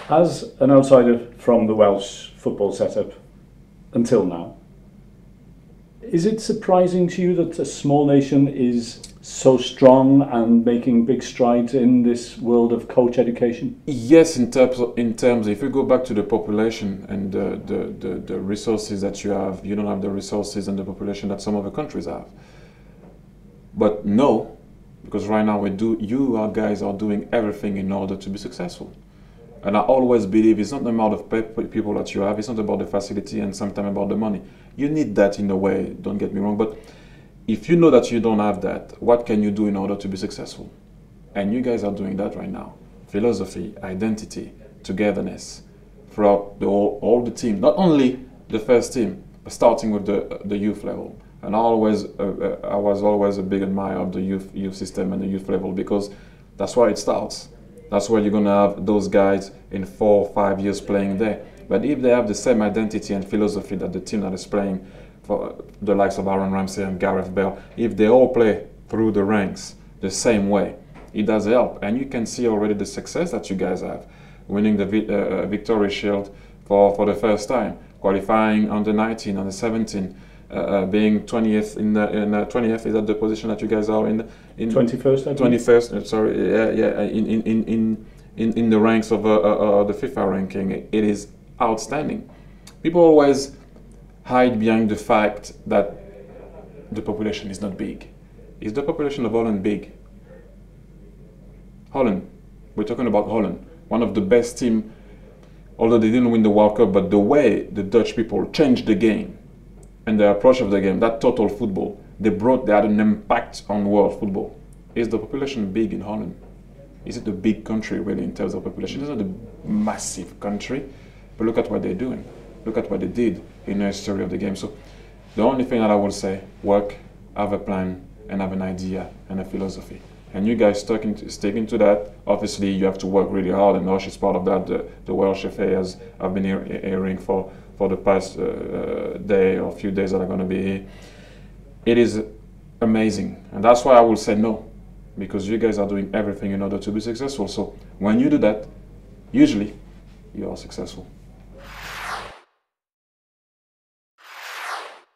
As an outsider from the Welsh football setup until now, is it surprising to you that a small nation is so strong and making big strides in this world of coach education? Yes, in terms, if you go back to the population and the resources that you don't have the resources and the population that some other countries have. But no, because right now you guys are doing everything in order to be successful. And I always believe it's not the amount of people that you have, it's not about the facility and sometimes about the money. You need that in a way, don't get me wrong, but if you know that you don't have that, what can you do in order to be successful? And you guys are doing that right now. Philosophy, identity, togetherness, throughout all the team, not only the first team, but starting with the youth level. And I was always a big admirer of the youth system and the youth level, because that's where it starts. That's where you're going to have those guys in 4 or 5 years playing there. But if they have the same identity and philosophy that the team that is playing, for the likes of Aaron Ramsey and Gareth Bale, if they all play through the ranks the same way, it does help. And you can see already the success that you guys have, winning the Victoria Shield for the first time, qualifying under 19, under 17, being 20th in 20th. Is that the position that you guys are in 21st? 21st. Sorry, yeah. In the ranks of the FIFA ranking, it is outstanding. People always hide behind the fact that the population is not big. Is the population of Holland big? Holland. We're talking about Holland, one of the best teams. Although they didn't win the World Cup, but the way the Dutch people changed the game and the approach of the game, that total football, they had an impact on world football. Is the population big in Holland? Is it a big country really in terms of population? It's not a massive country, but look at what they're doing. Look at what they did in the history of the game. So the only thing that I will say, work, have a plan, and have an idea and a philosophy. And you guys sticking to that. Obviously, you have to work really hard, and Welsh is part of that. The Welsh FA, as I've been hearing for the past day or few days that are going to be here. It is amazing, and that's why I will say no, because you guys are doing everything in order to be successful. So when you do that, usually you are successful.